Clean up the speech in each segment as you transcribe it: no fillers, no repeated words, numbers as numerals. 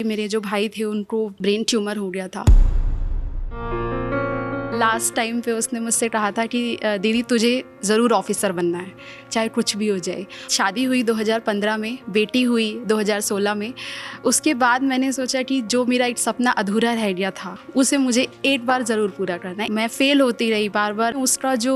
मेरे जो भाई थे उनको ब्रेन ट्यूमर हो गया था। लास्ट टाइम पे उसने मुझसे कहा था कि दीदी तुझे ज़रूर ऑफिसर बनना है, चाहे कुछ भी हो जाए। शादी हुई 2015 में, बेटी हुई 2016 में। उसके बाद मैंने सोचा कि जो मेरा एक सपना अधूरा रह गया था उसे मुझे एक बार ज़रूर पूरा करना है। मैं फ़ेल होती रही बार बार। उसका जो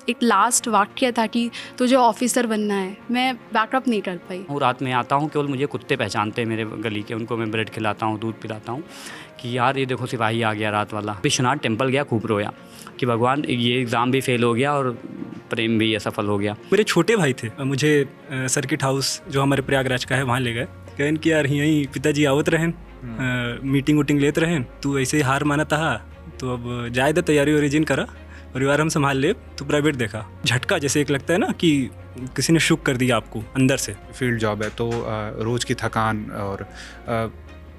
एक लास्ट वाक्य था कि तुझे ऑफिसर बनना है, मैं बैकअप नहीं कर पाई। वो रात में आता हूँ, केवल मुझे कुत्ते पहचानते हैं मेरे गली के, उनको मैं ब्रेड खिलाता हूँ, दूध पिलाता हूँ कि यार ये देखो सिपाही आ गया रात वाला। विश्वनाथ टेम्पल गया, खूब रोया कि भगवान ये एग्ज़ाम भी फेल हो गया और प्रेम भी असफल हो गया। मेरे छोटे भाई थे, मुझे सर्किट हाउस जो हमारे प्रयागराज का है वहाँ ले गए। कहन कि यार यहीं पिताजी आवत रहें, मीटिंग वूटिंग लेते रहें, तू ऐसे ही हार माना था तो अब जाए दे, तैयारी ओरिजिन करा, परिवार हम संभाल ले, तो प्राइवेट देखा। झटका जैसे एक लगता है ना कि किसी ने शुक कर दिया आपको अंदर से। फील्ड जॉब है तो रोज़ की थकान और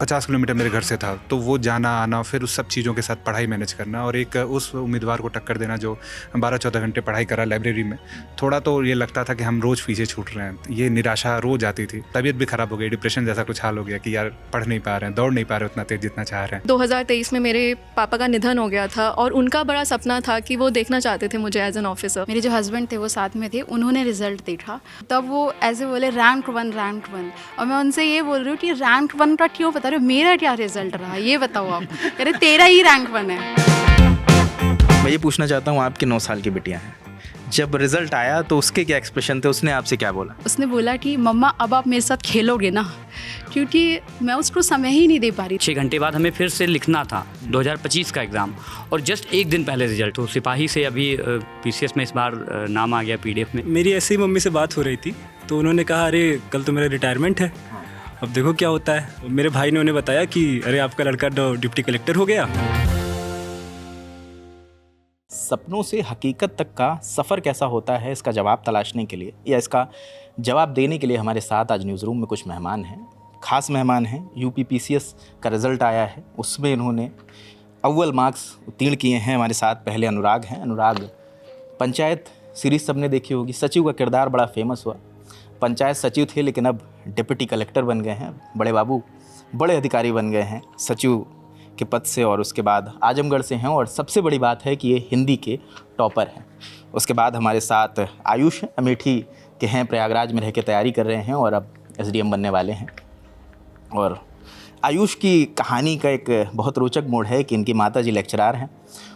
50 किलोमीटर मेरे घर से था, तो वो जाना आना, फिर उस सब चीज़ों के साथ पढ़ाई मैनेज करना और एक उस उम्मीदवार को टक्कर देना जो 12-14 घंटे पढ़ाई करा लाइब्रेरी में। थोड़ा तो ये लगता था कि हम रोज़ पीछे छूट रहे हैं। ये निराशा रोज़ आती थी। तबीयत भी ख़राब हो गई, डिप्रेशन जैसा कुछ हाल हो गया कि यार पढ़ नहीं पा रहे हैं, दौड़ नहीं पा रहे उतना तेज जितना चाह रहे हैं। 2023 में मेरे पापा का निधन हो गया था और उनका बड़ा सपना था कि वो देखना चाहते थे मुझे एज एन ऑफिसर। मेरे जो हस्बैंड थे वो साथ में थे, उन्होंने रिजल्ट देखा, तब वो ऐसे बोले रैंक 1 और मैं उनसे ये बोल रही हूँ कि रैंक 1 का क्यों बता रहे हो, मेरा क्या रिजल्ट रहा ये बताओ आप। कह रहे तेरा ही रैंक 1 है। मैं ये पूछना चाहता हूँ, आपकी 9 साल की बिटिया है, जब रिजल्ट आया तो उसके क्या एक्सप्रेशन थे, उसने आपसे क्या बोला? उसने बोला कि मम्मा अब आप मेरे साथ खेलोगे ना, क्योंकि मैं उसको समय ही नहीं दे पा रही। 6 घंटे बाद हमें फिर से लिखना था 2025 का एग्ज़ाम और जस्ट एक दिन पहले रिजल्ट। तो सिपाही से अभी PCS में इस बार नाम आ गया PDF में। मेरी ऐसे ही मम्मी से बात हो रही थी तो उन्होंने कहा अरे कल तो मेरा रिटायरमेंट है, अब देखो क्या होता है। मेरे भाई ने उन्हें बताया कि अरे आपका लड़का डिप्टी कलेक्टर हो गया। सपनों से हकीकत तक का सफ़र कैसा होता है, इसका जवाब तलाशने के लिए या इसका जवाब देने के लिए हमारे साथ आज न्यूज़ रूम में कुछ मेहमान हैं, ख़ास मेहमान हैं। UP PCS का रिज़ल्ट आया है, उसमें इन्होंने अव्वल मार्क्स उत्तीर्ण किए हैं। हमारे साथ पहले अनुराग हैं। अनुराग पंचायत सीरीज़ सबने देखी होगी, सचिव का किरदार बड़ा फेमस हुआ। पंचायत सचिव थे लेकिन अब डिप्टी कलेक्टर बन गए हैं, बड़े बाबू बड़े अधिकारी बन गए हैं सचिव के पद से, और उसके बाद आजमगढ़ से हैं और सबसे बड़ी बात है कि ये हिंदी के टॉपर हैं। उसके बाद हमारे साथ आयुष हैं, अमेठी के हैं, प्रयागराज में रह के तैयारी कर रहे हैं और अब SDM बनने वाले हैं। और आयुष की कहानी का एक बहुत रोचक मोड़ है कि इनकी माता जी लेक्चरार हैं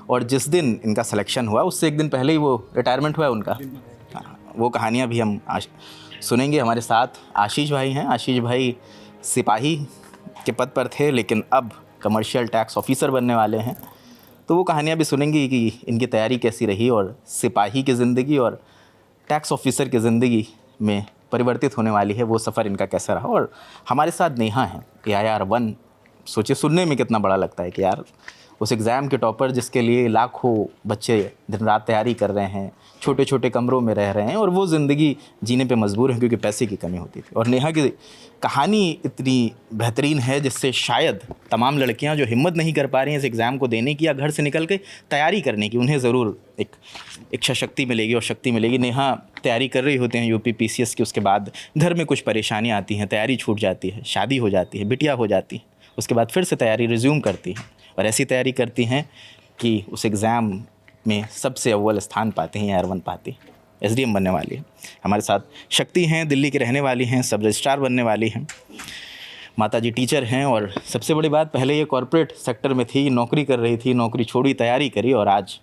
और जिस दिन इनका सिलेक्शन हुआ उससे एक दिन पहले ही वो रिटायरमेंट हुआ उनका। वो कहानियाँ भी हम सुनेंगे। हमारे साथ आशीष भाई हैं। आशीष भाई सिपाही के पद पर थे लेकिन अब कमर्शियल टैक्स ऑफिसर बनने वाले हैं, तो वो कहानियाँ भी सुनेंगी कि इनकी तैयारी कैसी रही और सिपाही की ज़िंदगी और टैक्स ऑफिसर की ज़िंदगी में परिवर्तित होने वाली है वो सफ़र इनका कैसा रहा। और हमारे साथ नेहा हैं, AIR-1। सोचिए सुनने में कितना बड़ा लगता है कि यार उस एग्ज़ाम के टॉपर जिसके लिए लाखों बच्चे दिन रात तैयारी कर रहे हैं, छोटे छोटे कमरों में रह रहे हैं और वो ज़िंदगी जीने पे मजबूर हैं क्योंकि पैसे की कमी होती थी। और नेहा की कहानी इतनी बेहतरीन है जिससे शायद तमाम लड़कियां जो हिम्मत नहीं कर पा रही हैं इस एग्ज़ाम को देने की या घर से निकल के तैयारी करने की, उन्हें ज़रूर एक इच्छा शक्ति मिलेगी और शक्ति मिलेगी। नेहा तैयारी कर रही होते हैं UP PCS की, उसके बाद घर में कुछ परेशानियाँ आती हैं, तैयारी छूट जाती है, शादी हो जाती है, बिटिया हो जाती है, उसके बाद फिर से तैयारी रिज्यूम करती हैं और ऐसी तैयारी करती हैं कि उस एग्ज़ाम में सबसे अव्वल स्थान पाते हैं, AIR-1 पाती हैं, SDM बनने वाली है। हमारे साथ शक्ति हैं, दिल्ली की रहने वाली हैं, सब रजिस्ट्रार बनने वाली हैं, माताजी टीचर हैं और सबसे बड़ी बात पहले ये कॉरपोरेट सेक्टर में थी, नौकरी कर रही थी, नौकरी छोड़ी, तैयारी करी और आज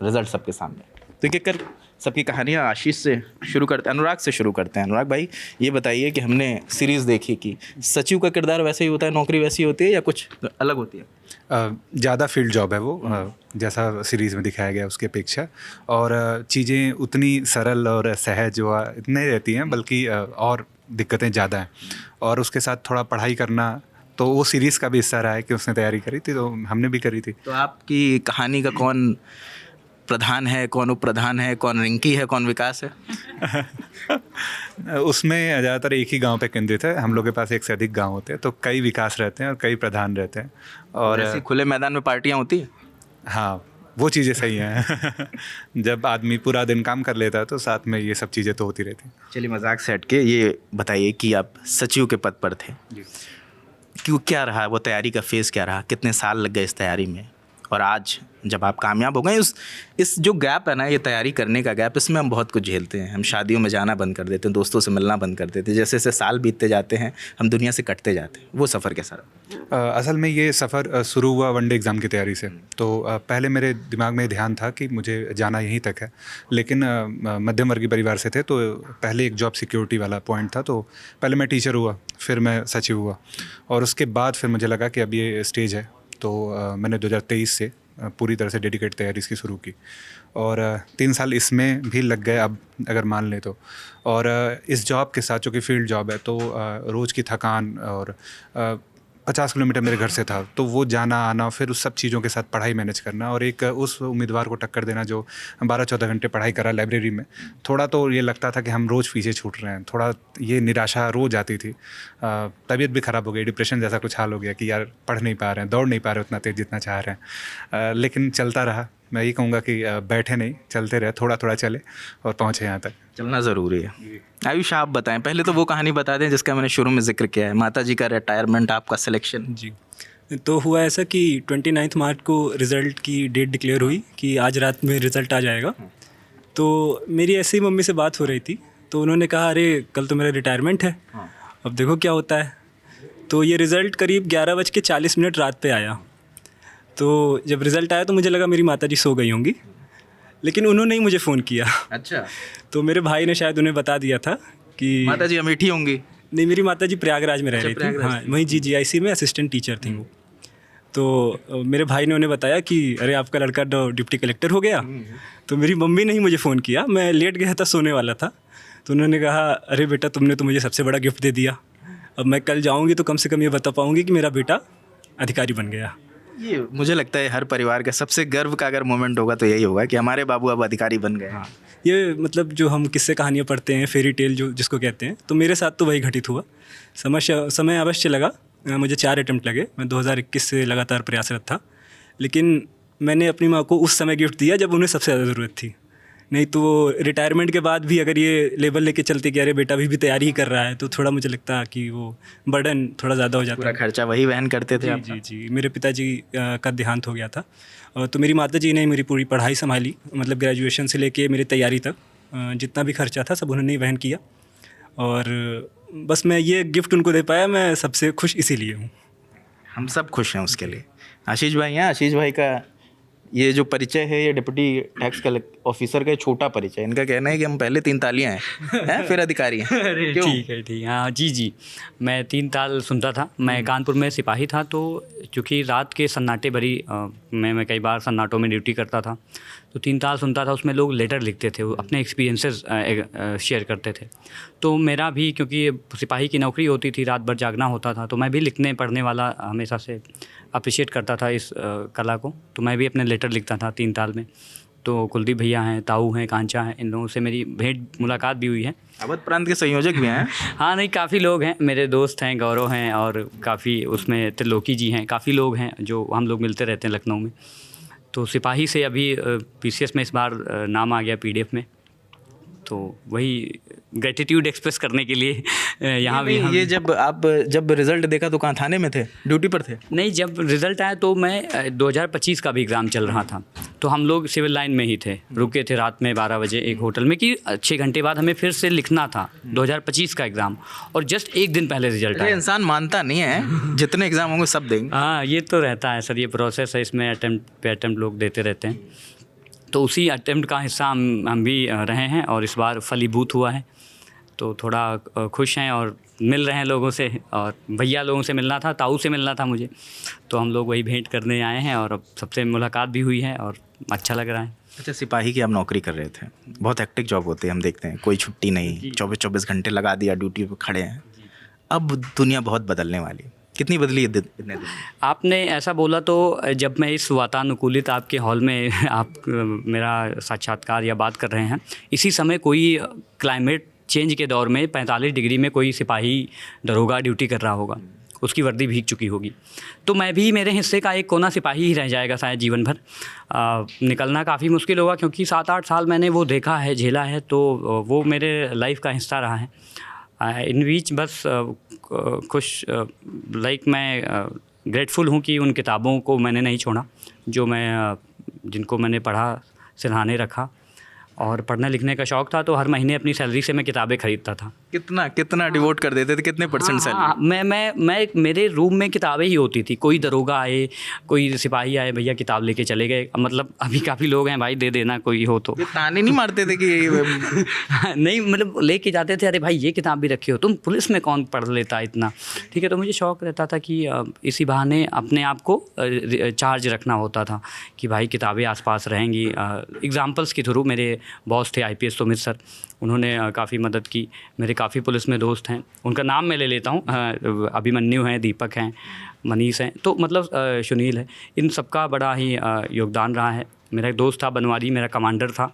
रिज़ल्ट सबके सामने। तो एक एक कर सबकी कहानियाँ आशीष से शुरू करते हैं, अनुराग से शुरू करते हैं। अनुराग भाई ये बताइए कि हमने सीरीज़ देखी कि सचिव का किरदार वैसे ही होता है, नौकरी वैसी होती है या कुछ अलग होती है? ज़्यादा फील्ड जॉब है वो, जैसा सीरीज़ में दिखाया गया उसकी अपेक्षा, और चीज़ें उतनी सरल और सहज इतने रहती हैं, बल्कि और दिक्कतें ज़्यादा हैं। और उसके साथ थोड़ा पढ़ाई करना, तो वो सीरीज़ का भी हिस्सा रहा है कि उसने तैयारी करी थी तो हमने भी करी थी। तो आपकी कहानी का कौन प्रधान है, कौन उप प्रधान है, कौन रिंकी है, कौन विकास है? उसमें ज़्यादातर एक ही गांव पे केंद्रित है। हम लोग के पास एक से अधिक गांव होते हैं तो कई विकास रहते हैं और कई प्रधान रहते हैं। और ऐसी खुले मैदान में पार्टियां होती है? हाँ, वो चीज़ें सही हैं। जब आदमी पूरा दिन काम कर लेता है तो साथ में ये सब चीज़ें तो होती रहती हैं। चलिए मजाक से हट के ये बताइए कि आप सचिव के पद पर थे, क्यों, क्या रहा वो तैयारी का फेज़, क्या रहा, कितने साल लग गए इस तैयारी में, और आज जब आप कामयाब हो गए, इस जो गैप है ना, ये तैयारी करने का गैप, इसमें हम बहुत कुछ झेलते हैं। हम शादियों में जाना बंद कर देते हैं, दोस्तों से मिलना बंद कर देते हैं, जैसे जैसे साल बीतते जाते हैं हम दुनिया से कटते जाते हैं। वो सफ़र कैसा रहा? असल में ये सफ़र शुरू हुआ वनडे एग्ज़ाम की तैयारी से। तो पहले मेरे दिमाग में ध्यान था कि मुझे जाना यहीं तक है, लेकिन मध्यम वर्गीय परिवार से थे, तो पहले एक जॉब सिक्योरिटी वाला पॉइंट था। तो पहले मैं टीचर हुआ, फिर मैं सचिव हुआ, और उसके बाद फिर मुझे लगा कि अब ये स्टेज है। तो मैंने 2023 से पूरी तरह से डेडिकेट तैयारी इसकी शुरू की, और 3 साल इसमें भी लग गए अब अगर मान लें तो। और इस जॉब के साथ, जो कि फील्ड जॉब है, तो रोज़ की थकान, और 50 किलोमीटर मेरे घर से था, तो वो जाना आना, फिर उस सब चीज़ों के साथ पढ़ाई मैनेज करना, और एक उस उम्मीदवार को टक्कर देना जो 12-14 घंटे पढ़ाई करा लाइब्रेरी में, थोड़ा तो ये लगता था कि हम रोज़ पीछे छूट रहे हैं। थोड़ा ये निराशा रोज़ आती थी, तबीयत भी ख़राब हो गई, डिप्रेशन जैसा कुछ हाल हो गया कि यार पढ़ नहीं पा रहे हैं, दौड़ नहीं पा रहे उतना तेज़ जितना चाह रहे हैं। लेकिन चलता रहा। मैं ये कहूँगा कि बैठे नहीं, चलते रहे, थोड़ा थोड़ा चले और पहुँचे यहाँ तक। चलना ज़रूरी है। आयुष, आप बताएं, पहले तो वो कहानी बता दें जिसका मैंने शुरू में जिक्र किया है, माता जी का रिटायरमेंट, आपका सिलेक्शन। जी, तो हुआ ऐसा कि 29 मार्च को रिज़ल्ट की डेट डिक्लेयर हुई कि आज रात में रिज़ल्ट आ जाएगा। तो मेरी ऐसे ही मम्मी से बात हो रही थी, तो उन्होंने कहा अरे कल तो मेरा रिटायरमेंट है, अब देखो क्या होता है। तो ये रिज़ल्ट करीब 11:40 रात पे आया। तो जब रिज़ल्ट आया तो मुझे लगा मेरी माताजी सो गई होंगी, लेकिन उन्होंने ही मुझे फ़ोन किया। अच्छा, तो मेरे भाई ने शायद उन्हें बता दिया था कि माताजी अमेठी होंगी। नहीं, मेरी माताजी प्रयागराज में रह रही थी। प्रयागराज हाँ, वहीं GGIC में असिस्टेंट टीचर थी वो। तो मेरे भाई ने उन्हें बताया कि अरे आपका लड़का तो डिप्टी कलेक्टर हो गया। तो मेरी मम्मी ने ही मुझे फ़ोन किया, मैं लेट गया था, सोने वाला था। तो उन्होंने कहा अरे बेटा, तुमने तो मुझे सबसे बड़ा गिफ्ट दे दिया, अब मैं कल जाऊँगी तो कम से कम ये बता पाऊँगी कि मेरा बेटा अधिकारी बन गया। ये मुझे लगता है हर परिवार का सबसे गर्व का अगर मोमेंट होगा तो यही होगा कि हमारे बाबू अब अधिकारी बन गए। हाँ, ये मतलब जो हम किस्से कहानियाँ पढ़ते हैं, फेरी टेल जो जिसको कहते हैं, तो मेरे साथ तो वही घटित हुआ। समय अवश्य लगा, मुझे 4 अटेम्प्ट लगे, मैं 2021 से लगातार प्रयासरत था, लेकिन मैंने अपनी माँ को उस समय गिफ्ट दिया जब उन्हें सबसे ज़्यादा ज़रूरत थी। नहीं तो रिटायरमेंट के बाद भी अगर ये लेवल लेके चलते कि अरे बेटा अभी भी तैयारी ही कर रहा है, तो थोड़ा मुझे लगता कि वो बर्डन थोड़ा ज़्यादा हो जाता। पूरा खर्चा वही वहन करते थे। जी जी, मेरे पिताजी का देहांत हो गया था, तो मेरी माताजी ने मेरी पूरी पढ़ाई संभाली, मतलब ग्रेजुएशन से लेके मेरी तैयारी तक जितना भी खर्चा था सब उन्होंने ही वहन किया। और बस मैं ये गिफ्ट उनको दे पाया, मैं सबसे खुश इसीलिए हूँ। हम सब खुश हैं उसके लिए। आशीष भाई हैं, आशीष भाई का ये जो परिचय है, ये डिप्टी टैक्स ऑफिसर का छोटा परिचय। इनका कहना है कि हम पहले 3 तालियाँ हैं फिर अधिकारी हैं। अरे ठीक है, हाँ जी, मैं 3 ताल सुनता था। मैं कानपुर में सिपाही था, तो चूँकि रात के सन्नाटे भरी मैं कई बार सन्नाटों में ड्यूटी करता था, तो 3 ताल सुनता था। उसमें लोग लेटर लिखते थे, वो अपने एक्सपीरियंसेस शेयर करते थे। तो मेरा भी, क्योंकि सिपाही की नौकरी होती थी, रात भर जागना होता था, तो मैं भी लिखने पढ़ने वाला हमेशा से अप्रिशिएट करता था इस कला को। तो मैं भी अपने लेटर लिखता था 3 ताल में। तो कुलदीप भैया हैं, ताऊ हैं, कांचा हैं, इन लोगों से मेरी भेंट मुलाकात भी हुई है। अवध प्रांत के संयोजक भी हैं। हाँ, नहीं, काफ़ी लोग हैं, मेरे दोस्त हैं, गौरव हैं, और काफ़ी उसमें त्रिलोकी जी हैं, काफ़ी लोग हैं जो हम लोग मिलते रहते हैं लखनऊ में। तो सिपाही से अभी PCS में इस बार नाम आ गया PDF में, तो वही ग्रेटिट्यूड एक्सप्रेस करने के लिए यहाँ भी ये जब रिजल्ट देखा तो कहाँ, थाने में थे, ड्यूटी पर थे? नहीं, जब रिज़ल्ट आया तो मैं 2025 का भी एग्ज़ाम चल रहा था, तो हम लोग सिविल लाइन में ही थे, रुके थे रात में 12 बजे एक होटल में कि 6 घंटे बाद हमें फिर से लिखना था 2025 का एग्ज़ाम, और जस्ट 1 दिन पहले रिजल्ट आया। इंसान मानता नहीं है, जितने एग्ज़ाम होंगे सब देंगे। हाँ, ये तो रहता है सर, ये प्रोसेस है, इसमें अटेम्प्ट पे अटेम्प्ट लोग देते रहते हैं। तो उसी अटेम्प्ट का हिस्सा हम भी रहे हैं, और इस बार फलीभूत हुआ है, तो थोड़ा खुश हैं और मिल रहे हैं लोगों से। और भैया लोगों से मिलना था, ताऊ से मिलना था मुझे, तो हम लोग वही भेंट करने आए हैं, और अब सबसे मुलाकात भी हुई है और अच्छा लग रहा है। अच्छा, सिपाही की आप नौकरी कर रहे थे, बहुत हेक्टिक जॉब होती है, हम देखते हैं, कोई छुट्टी नहीं, 24-24 घंटे लगा दिया, ड्यूटी पर खड़े हैं। अब दुनिया बहुत बदलने वाली, कितनी बदली है इतने दिन? आपने ऐसा बोला तो जब मैं इस वातानुकूलित आपके हॉल में आप मेरा साक्षात्कार या बात कर रहे हैं, इसी समय कोई क्लाइमेट चेंज के दौर में 45 डिग्री में कोई सिपाही दरोगा ड्यूटी कर रहा होगा, उसकी वर्दी भीग चुकी होगी, तो मैं भी, मेरे हिस्से का एक कोना सिपाही ही रह जाएगा शायद जीवन भर। निकलना काफ़ी मुश्किल होगा, क्योंकि 7-8 साल मैंने वो देखा है, झेला है, तो वो मेरे लाइफ का हिस्सा रहा है। इन बीच बस खुश लाइक मैं ग्रेटफुल हूँ कि उन किताबों को मैंने नहीं छोड़ा जो मैं जिनको मैंने पढ़ा सिरहाने रखा। और पढ़ने लिखने का शौक़ था तो हर महीने अपनी सैलरी से मैं किताबें ख़रीदता था। कितना डिवोट कर देते थे, कितने परसेंट सैलरी? हाँ, मैं मेरे रूम में किताबें ही होती थी। कोई दरोगा आए, कोई सिपाही आए, भैया किताब लेके चले गए। मतलब अभी काफ़ी लोग हैं, भाई दे देना कोई हो तो। ये ताने नहीं मारते थे कि नहीं, मतलब लेके जाते थे, अरे भाई ये किताब भी रखी हो तुम, पुलिस में कौन पढ़ लेता इतना, ठीक है। तो मुझे शौक़ रहता था कि इसी बहाने अपने आप को चार्ज रखना होता था कि भाई किताबें आसपास रहेंगी। एग्ज़ाम्पल्स के थ्रू मेरे बॉस थे IPS सुमित सर, उन्होंने काफ़ी मदद की। मेरे काफ़ी पुलिस में दोस्त हैं, उनका नाम मैं ले लेता हूँ। अभिमन्यु हैं, दीपक हैं, मनीष हैं, तो मतलब सुनील है, इन सबका बड़ा ही योगदान रहा है। मेरा एक दोस्त था बनवारी, मेरा कमांडर था,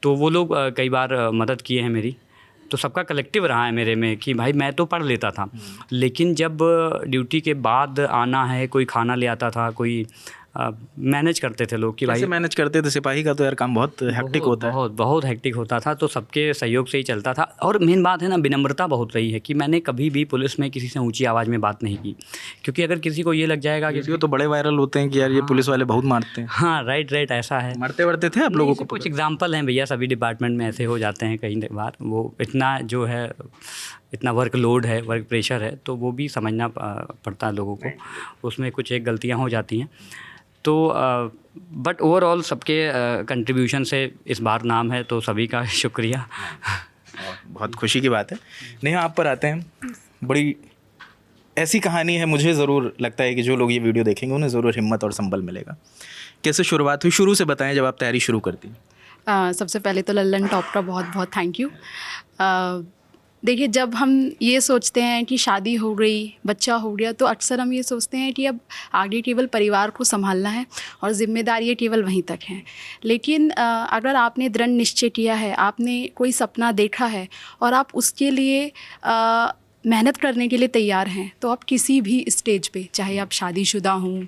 तो वो लोग कई बार मदद किए हैं मेरी। तो सबका कलेक्टिव रहा है मेरे में कि भाई मैं तो पढ़ लेता था, लेकिन जब ड्यूटी के बाद आना है, कोई खाना ले आता था, कोई मैनेज करते थे लोग कि भाई कैसे मैनेज करते थे? सिपाही का तो यार काम बहुत हेक्टिक होता है। बहुत हेक्टिक होता था, तो सबके सहयोग से ही चलता था। और मेन बात है ना, विनम्रता बहुत रही है कि मैंने कभी भी पुलिस में किसी से ऊंची आवाज़ में बात नहीं की, क्योंकि अगर किसी को ये लग जाएगा कि वीडियो तो बड़े वायरल होते हैं कि यार ये पुलिस वाले बहुत मारते हैं। हाँ, राइट, ऐसा है। मारते वरते थे आप लोगों को? कुछ एग्जाम्पल हैं भैया, सभी डिपार्टमेंट में ऐसे हो जाते हैं कई बार। वो इतना जो है, इतना वर्कलोड है, वर्क प्रेशर है, तो वो भी समझना पड़ता है लोगों को, उसमें कुछ एक गलतियाँ हो जाती हैं। तो बट ओवरऑल सबके कंट्रीब्यूशन से इस बार नाम है, तो सभी का शुक्रिया। बहुत खुशी की बात है। नेहा, आप पर आते हैं। बड़ी ऐसी कहानी है, मुझे ज़रूर लगता है कि जो लोग ये वीडियो देखेंगे उन्हें ज़रूर हिम्मत और संबल मिलेगा। कैसे शुरुआत हुई, शुरू से बताएं जब आप तैयारी शुरू करती हैं। सबसे पहले तो लल्लन टॉप का बहुत बहुत थैंक यू। देखिए, जब हम ये सोचते हैं कि शादी हो गई, बच्चा हो गया, तो अक्सर हम ये सोचते हैं कि अब आगे केवल परिवार को संभालना है और ज़िम्मेदारियाँ केवल वहीं तक हैं। लेकिन अगर आपने दृढ़ निश्चय किया है, आपने कोई सपना देखा है और आप उसके लिए मेहनत करने के लिए तैयार हैं, तो आप किसी भी स्टेज पे, चाहे आप शादीशुदा हों,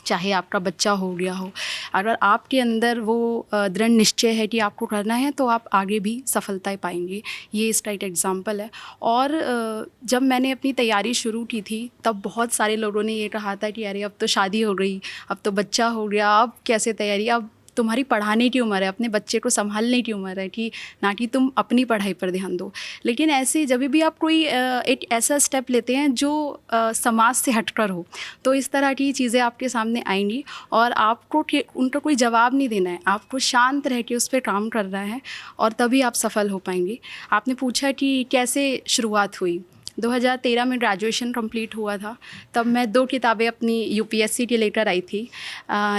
चाहे आपका बच्चा हो गया हो, अगर आपके अंदर वो दृढ़ निश्चय है कि आपको करना है, तो आप आगे भी सफलताएं पाएंगे। ये इसका एक एग्जाम्पल है। और जब मैंने अपनी तैयारी शुरू की थी, तब बहुत सारे लोगों ने ये कहा था कि अरे अब तो शादी हो गई, अब तो बच्चा हो गया, अब कैसे तैयारी, अब तुम्हारी पढ़ाने की उम्र है, अपने बच्चे को संभालने की उम्र है, कि ना कि तुम अपनी पढ़ाई पर ध्यान दो। लेकिन ऐसे जब भी आप कोई एक ऐसा स्टेप लेते हैं जो समाज से हटकर हो, तो इस तरह की चीज़ें आपके सामने आएंगी और आपको उनका कोई जवाब नहीं देना है, आपको शांत रह के उस पर काम करना है और तभी आप सफल हो पाएंगे। आपने पूछा कि कैसे शुरुआत हुई। 2013 में ग्रेजुएशन कंप्लीट हुआ था, तब मैं 2 किताबें अपनी UPSC की लेकर आई थी।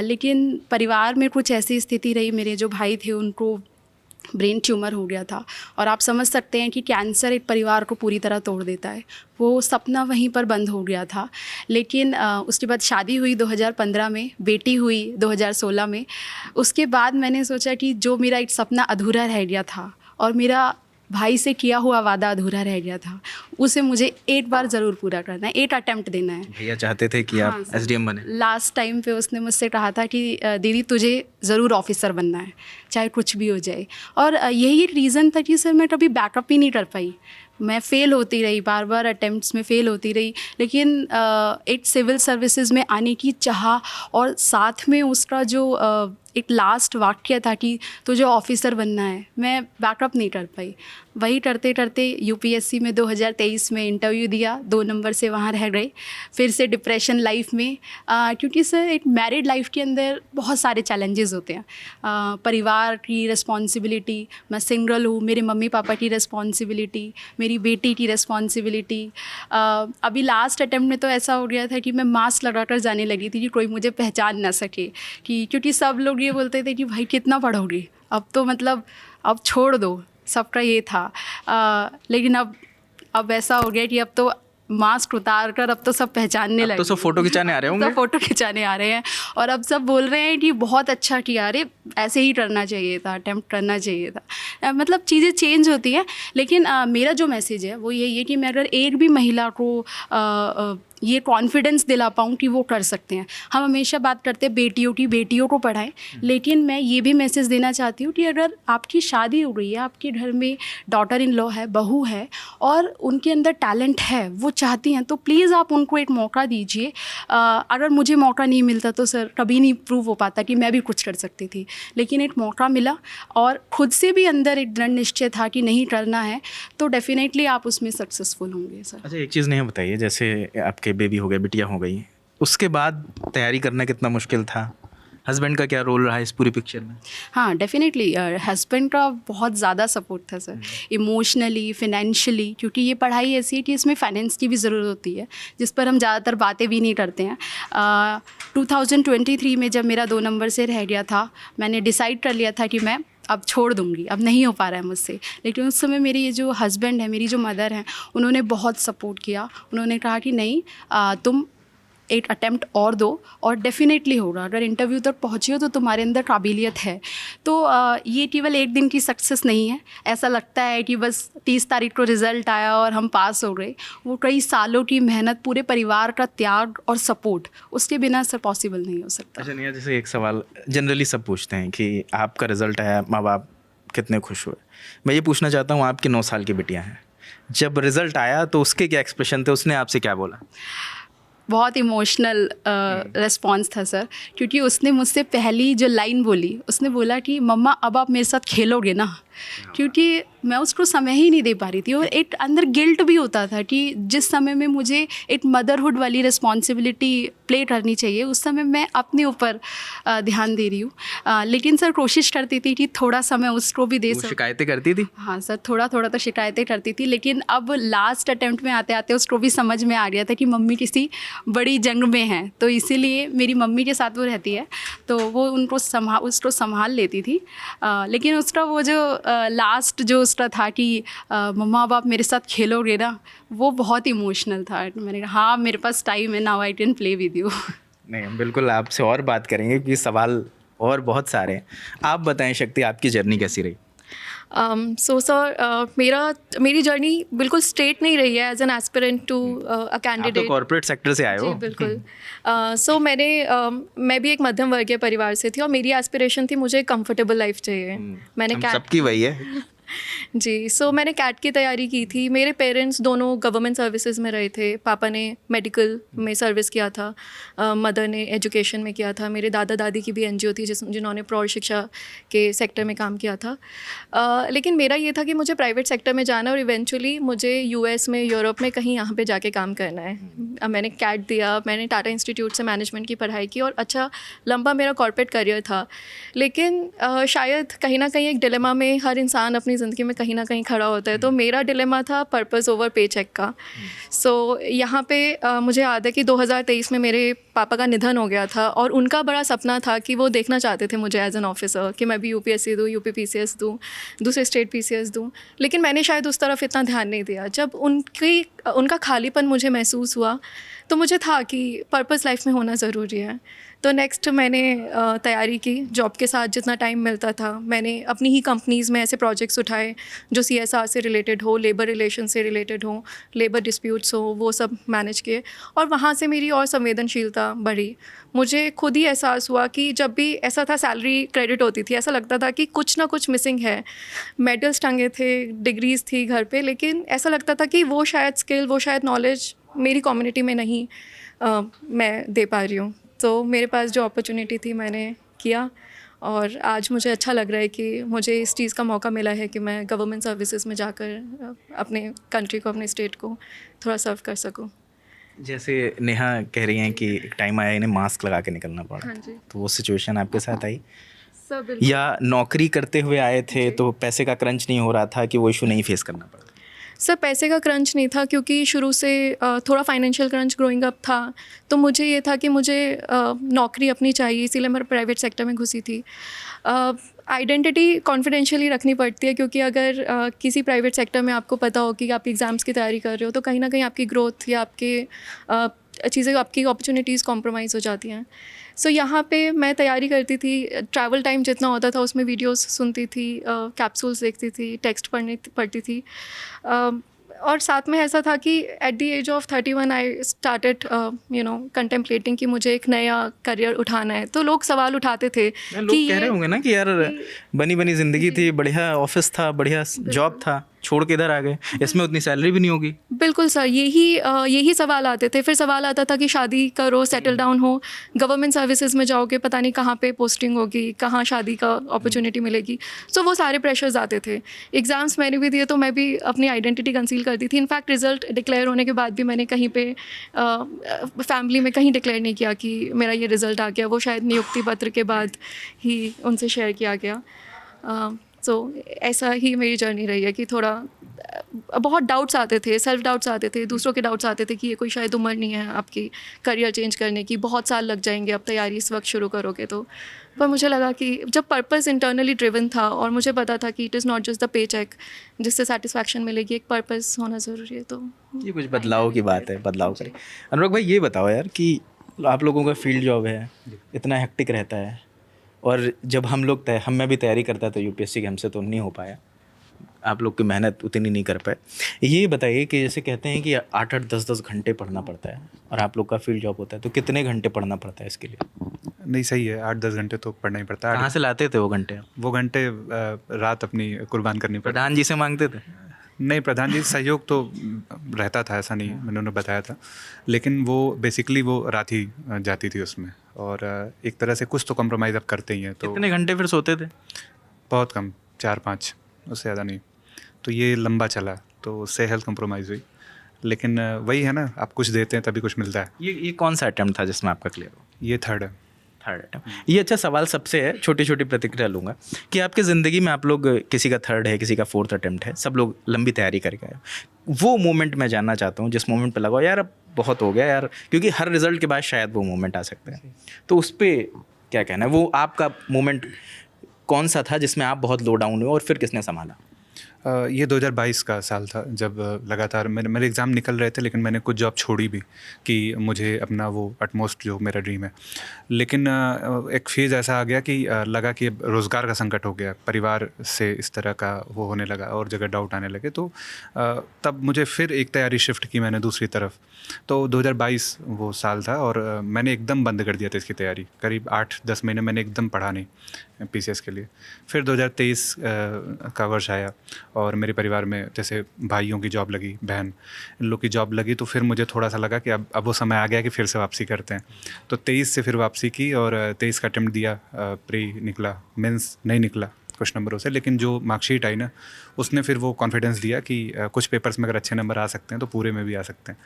लेकिन परिवार में कुछ ऐसी स्थिति रही, मेरे जो भाई थे उनको ब्रेन ट्यूमर हो गया था, और आप समझ सकते हैं कि कैंसर एक परिवार को पूरी तरह तोड़ देता है। वो सपना वहीं पर बंद हो गया था। लेकिन उसके बाद शादी हुई 2015 में, बेटी हुई 2016 में। उसके बाद मैंने सोचा कि जो मेरा एक सपना अधूरा रह गया था और मेरा भाई से किया हुआ वादा अधूरा रह गया था, उसे मुझे एक बार ज़रूर पूरा करना है, एक अटेम्प्ट देना है। भैया चाहते थे कि आप SDM बने। लास्ट टाइम पे उसने मुझसे कहा था कि दीदी तुझे ज़रूर ऑफिसर बनना है, चाहे कुछ भी हो जाए। और यही एक रीज़न था कि सर मैं कभी बैकअप ही नहीं कर पाई, मैं फ़ेल होती रही, बार बार अटेम्प्ट्स में फ़ेल होती रही। लेकिन एक सिविल सर्विसेज में आने की चाह और साथ में उसका जो एक लास्ट वाक्य था कि तुझे ऑफिसर बनना है, मैं बैकअप नहीं कर पाई। वही करते करते UPSC में 2023 में इंटरव्यू दिया, 2 नंबर से वहाँ रह गए। फिर से डिप्रेशन लाइफ में, क्योंकि सर एक मैरिड लाइफ के अंदर बहुत सारे चैलेंजेस होते हैं। परिवार की रिस्पॉन्सिबिलिटी, मैं सिंगल हूँ, मेरे मम्मी पापा की रिस्पॉन्सिबिलिटी, मेरी बेटी की रिस्पॉन्सिबिलिटी। अभी लास्ट अटेम्प्ट में तो ऐसा हो गया था कि मैं मास्क लगाकर जाने लगी थी कि कोई मुझे पहचान ना सके, कि क्योंकि सब लोग ये बोलते थे कि भाई कितना पढ़ोगे, अब तो मतलब अब छोड़ दो, सबका ये था। लेकिन अब ऐसा हो गया कि अब तो मास्क उतार कर अब तो सब पहचानने लगे। तो सब फोटो खिंचाने आ रहे होंगे। सब फोटो खिंचाने आ रहे हैं और अब सब बोल रहे हैं कि बहुत अच्छा किया, अरे ऐसे ही करना चाहिए था, अटेम्प्ट करना चाहिए था। मतलब चीज़ें चेंज होती हैं। लेकिन मेरा जो मैसेज है वो यही है कि मैं अगर एक भी महिला को ये कॉन्फिडेंस दिला पाऊँ कि वो कर सकते हैं। हम हमेशा बात करते हैं बेटियों की, बेटियों को पढ़ाएं, लेकिन मैं ये भी मैसेज देना चाहती हूँ कि अगर आपकी शादी हो गई है, आपके घर में डॉटर इन लॉ है, बहू है और उनके अंदर टैलेंट है, वो चाहती हैं, तो प्लीज़ आप उनको एक मौका दीजिए। अगर मुझे मौका नहीं मिलता तो सर कभी नहीं प्रूव हो पाता कि मैं भी कुछ कर सकती थी, लेकिन एक मौका मिला और खुद से भी अंदर एक दृढ़ निश्चय था कि नहीं करना है, तो डेफिनेटली आप उसमें सक्सेसफुल होंगे सर। अच्छा, एक चीज़ नहीं बताइए, जैसे आपके बेबी हो गए, बिटिया हो गई, उसके बाद तैयारी करना कितना मुश्किल था? हस्बैंड का क्या रोल रहा है इस पूरी पिक्चर में? हाँ, डेफिनेटली हस्बैंड का बहुत ज़्यादा सपोर्ट था सर, इमोशनली, फिनेंशियली, क्योंकि ये पढ़ाई ऐसी है कि इसमें फाइनेंस की भी ज़रूरत होती है, जिस पर हम ज़्यादातर बातें भी नहीं करते हैं। 2023 में जब मेरा 2 नंबर से रह गया था, मैंने डिसाइड कर लिया था कि मैं अब छोड़ दूँगी, अब नहीं हो पा रहा है मुझसे। लेकिन उस समय मेरे ये जो हस्बैंड है, मेरी जो मदर हैं, उन्होंने बहुत सपोर्ट किया। उन्होंने कहा कि नहीं, तुम एक अटेम्प्ट और दो और डेफिनेटली होगा, अगर इंटरव्यू तक पहुँची हो तो तुम्हारे अंदर काबिलियत है। तो ये केवल एक दिन की सक्सेस नहीं है। ऐसा लगता है कि बस 30 तारीख को रिज़ल्ट आया और हम पास हो गए। वो कई सालों की मेहनत, पूरे परिवार का त्याग और सपोर्ट, उसके बिना सर पॉसिबल नहीं हो सकता। अच्छा नेहा, जैसे एक सवाल जनरली सब पूछते हैं कि आपका रिज़ल्ट आया, माँ बाप कितने खुश हुए। मैं ये पूछना चाहता हूँ, आपकी 9 साल की बिटिया हैं, जब रिज़ल्ट आया तो उसके क्या एक्सप्रेशन थे, उसने आपसे क्या बोला? बहुत इमोशनल रिस्पॉन्स था सर, क्योंकि उसने मुझसे पहली जो लाइन बोली, उसने बोला कि मम्मा अब आप मेरे साथ खेलोगे ना, क्योंकि मैं उसको समय ही नहीं दे पा रही थी और एक अंदर गिल्ट भी होता था कि जिस समय में मुझे एक मदरहुड वाली रिस्पॉन्सिबिलिटी प्ले करनी चाहिए, उस समय मैं अपने ऊपर ध्यान दे रही हूँ। लेकिन सर कोशिश करती थी कि थोड़ा समय उसको भी दे सकूं। शिकायतें करती थी? हाँ सर, थोड़ा थोड़ा तो शिकायतें करती थी, लेकिन अब लास्ट अटेम्प्ट में आते आते उसको भी समझ में आ गया था कि मम्मी किसी बड़ी जंग में हैं, तो इसीलिए मेरी मम्मी के साथ वो रहती है, तो वो उसको संभाल लेती थी। लेकिन उसका वो जो लास्ट जो उसका था कि मम्मा अब आप मेरे साथ खेलोगे ना, वो बहुत इमोशनल था। मैंने कहा हाँ, मेरे पास टाइम है, now I can play with you. नहीं, बिल्कुल आपसे और बात करेंगे क्योंकि सवाल और बहुत सारे हैं। आप बताएं शक्ति, आपकी जर्नी कैसी रही? सो सर, मेरी जर्नी बिल्कुल स्ट्रेट नहीं रही है as an aspirant to a आप तो कैंडिडेट। कॉर्पोरेट सेक्टर से आए हो। जी बिल्कुल। सो मैं भी एक मध्यम वर्गीय परिवार से थी और मेरी एस्पिरेशन थी, मुझे कंफर्टेबल लाइफ चाहिए। मैंने हम सबकी वही है। जी, सो मैंने कैट की तैयारी की थी। मेरे पेरेंट्स दोनों गवर्नमेंट सर्विसेज में रहे थे। पापा ने मेडिकल में सर्विस किया था, मदर ने एजुकेशन में किया था। मेरे दादा दादी की भी एनजीओ थी जिन्होंने प्रौढ़ शिक्षा के सेक्टर में काम किया था। लेकिन मेरा ये था कि मुझे प्राइवेट सेक्टर में जाना और इवेंचुअली मुझे यूएस में, यूरोप में कहीं यहाँ पे जाके काम करना है। मैंने कैट दिया, मैंने टाटा इंस्टीट्यूट से मैनेजमेंट की पढ़ाई की और अच्छा लंबा मेरा कॉर्पोरेट करियर था। लेकिन शायद कहीं ना कहीं एक डिलेमा में हर इंसान अपनी ज़िंदगी में कहीं ना कहीं खड़ा होता है, तो मेरा डिलेमा था पर्पस ओवर पे चेक का। सो यहाँ पे मुझे याद है कि 2023 में मेरे पापा का निधन हो गया था और उनका बड़ा सपना था कि वो देखना चाहते थे मुझे एज एन ऑफिसर, कि मैं भी यूपीएससी दूँ, यूपीपीसीएस दूँ, दूसरे स्टेट पीसीएस दूँ। लेकिन मैंने शायद उस तरफ इतना ध्यान नहीं दिया। जब उनका खालीपन मुझे महसूस हुआ तो मुझे था कि पर्पस लाइफ में होना ज़रूरी है। तो नेक्स्ट मैंने तैयारी की, जॉब के साथ जितना टाइम मिलता था मैंने अपनी ही कंपनीज़ में ऐसे प्रोजेक्ट्स उठाए जो सीएसआर से रिलेटेड हो, लेबर रिलेशन से रिलेटेड हो, लेबर डिस्प्यूट्स हो, वो सब मैनेज किए और वहाँ से मेरी और संवेदनशीलता बढ़ी। मुझे खुद ही एहसास हुआ कि जब भी ऐसा था सैलरी क्रेडिट होती थी, ऐसा लगता था कि कुछ ना कुछ मिसिंग है। मेडल्स टंगे थे, डिग्रीज थी घर पे, लेकिन ऐसा लगता था कि वो शायद स्किल, वो शायद नॉलेज मेरी कम्युनिटी में नहीं मैं दे पा रही हूँ। तो मेरे पास जो अपॉर्चुनिटी थी मैंने किया और आज मुझे अच्छा लग रहा है कि मुझे इस चीज़ का मौका मिला है कि मैं गवर्नमेंट सर्विसेज में जाकर अपने कंट्री को, अपने स्टेट को थोड़ा सर्व कर सकूं। जैसे नेहा कह रही हैं कि एक टाइम आया इन्हें मास्क लगा के निकलना पड़ा, हाँ जी। तो वो सिचुएशन आपके साथ आई? सब बिल्कुल। या नौकरी करते हुए आए थे तो पैसे का क्रंच नहीं हो रहा था कि वो इशू नहीं फेस करना पड़ा? सर पैसे का क्रंच नहीं था क्योंकि शुरू से थोड़ा फाइनेंशियल क्रंच ग्रोइंग अप था, तो मुझे ये था कि मुझे नौकरी अपनी चाहिए, इसीलिए मैं प्राइवेट सेक्टर में घुसी थी। आइडेंटिटी कॉन्फिडेंशियली रखनी पड़ती है क्योंकि अगर किसी प्राइवेट सेक्टर में आपको पता हो कि आप एग्ज़ाम्स की तैयारी कर रहे हो तो कहीं ना कहीं आपकी ग्रोथ या आपके चीज़ें, आपकी अपॉर्चुनिटीज़ कॉम्प्रोमाइज़ हो जाती हैं। सो यहाँ पे मैं तैयारी करती थी, ट्रैवल टाइम जितना होता था उसमें वीडियोस सुनती थी, कैप्सूल्स देखती थी, टेक्स्ट पढ़ती थी। और साथ में ऐसा था कि at the age of 31 I started contemplating कि मुझे एक नया करियर उठाना है। तो लोग सवाल उठाते थे लोग कह रहे होंगे ना कि यार बनी बनी ज़िंदगी थी, बढ़िया ऑफिस था, बढ़िया जॉब था, छोड़ के इधर आ गए, इसमें उतनी सैलरी भी नहीं होगी। बिल्कुल सर, यही सवाल आते थे। फिर सवाल आता था कि शादी करो, सेटल डाउन हो, गवर्नमेंट सर्विसेज में जाओगे, पता नहीं कहाँ पे पोस्टिंग होगी, कहाँ शादी का अपॉर्चुनिटी मिलेगी। सो वो सारे प्रेशर्स आते थे। एग्ज़ाम्स मैंने भी दिए तो मैं भी अपनी आइडेंटिटी कंसील करती थी। इनफैक्ट रिजल्ट डिक्लेयर होने के बाद भी मैंने कहीं पे फैमिली में कहीं डिक्लेयर नहीं किया कि मेरा ये रिज़ल्ट आ गया। वो शायद नियुक्ति पत्र के बाद ही उनसे शेयर किया गया। सो ऐसा ही मेरी जर्नी रही है कि थोड़ा बहुत डाउट्स आते थे, सेल्फ डाउट्स आते थे, दूसरों के डाउट्स आते थे कि ये कोई शायद उम्र नहीं है आपकी करियर चेंज करने की, बहुत साल लग जाएंगे, अब तैयारी इस वक्त शुरू करोगे तो। पर मुझे लगा कि जब पर्पस इंटरनली ड्रिवन था और मुझे पता था कि it is not just the pay check जिससे सेटिस्फैक्शन मिलेगी, एक पर्पस होना ज़रूरी है। तो ये कुछ बदलाव की बात है, बदलाव करें। अनुराग भाई ये बताओ यार कि आप लोगों का फील्ड जॉब है, इतना हेक्टिक रहता है, और जब मैं भी तैयारी करता था यूपीएससी के, हमसे तो नहीं हो पाया, आप लोग की मेहनत उतनी नहीं कर पाए। ये बताइए कि जैसे कहते हैं कि 8-8 10-10 घंटे पढ़ना पड़ता है और आप लोग का फील्ड जॉब होता है, तो कितने घंटे पढ़ना पड़ता है इसके लिए? नहीं सही है, 8-10 घंटे तो पढ़ना ही पड़ता है। कहाँ से लाते थे वो घंटे? वो घंटे रात अपनी कुर्बान करनी पड़ती। प्रधान जी से मांगते थे? नहीं, प्रधान जी सहयोग तो रहता था, ऐसा नहीं, मैंने उन्हें बताया था, लेकिन वो बेसिकली वो रात ही जाती थी उसमें, और एक तरह से कुछ तो कॉम्प्रोमाइज़ अब करते ही हैं। तो कितने घंटे फिर सोते थे? बहुत कम, 4-5, उससे ज़्यादा नहीं। तो ये लंबा चला, तो उससे हेल्थ कॉम्प्रोमाइज़ हुई, लेकिन वही है ना, आप कुछ देते हैं तभी कुछ मिलता है। ये कौन सा अटेम्प्ट था जिसमें आपका क्लियर हो? ये थर्ड है। Third attempt. ये अच्छा सवाल सबसे है, छोटी छोटी प्रतिक्रिया लूँगा कि आपके ज़िंदगी में आप लोग, किसी का थर्ड है, किसी का फोर्थ अटेम्प्ट है, सब लोग लंबी तैयारी करके आए, वो मोमेंट मैं जानना चाहता हूँ जिस मोमेंट पे लगा यार अब बहुत हो गया यार, क्योंकि हर रिजल्ट के बाद शायद वो मोमेंट आ सकता है, तो उस पर क्या कहना है? वो आपका मोमेंट कौन सा था जिसमें आप बहुत लो डाउन हुए और फिर किसने संभाला? ये 2022 का साल था, जब लगातार मेरे एग्ज़ाम निकल रहे थे, लेकिन मैंने कुछ जॉब छोड़ी भी कि मुझे अपना वो अटमोस्ट जो मेरा ड्रीम है। लेकिन एक फेज़ ऐसा आ गया कि लगा कि अब रोज़गार का संकट हो गया, परिवार से इस तरह का वो होने लगा और जगह डाउट आने लगे, तो तब मुझे फिर एक तैयारी शिफ्ट की मैंने दूसरी तरफ। तो 2022 वो साल था और मैंने एकदम बंद कर दिया था इसकी तैयारी। करीब 8-10 महीने मैंने एकदम पढ़ा नहीं पीसीएस के लिए। फिर 2023 का वर्ष आया और मेरे परिवार में जैसे भाइयों की जॉब लगी, बहन इन लोग की जॉब लगी, तो फिर मुझे थोड़ा सा लगा कि अब वो समय आ गया कि फिर से वापसी करते हैं। तो 23 से फिर वापसी की और 23 का अटेम्प्ट दिया, प्री निकला, मेंस नहीं निकला कुछ नंबरों से, लेकिन जो मार्कशीट आई ना उसने फिर वो कॉन्फिडेंस दिया कि कुछ पेपर्स में अगर अच्छे नंबर आ सकते हैं तो पूरे में भी आ सकते हैं।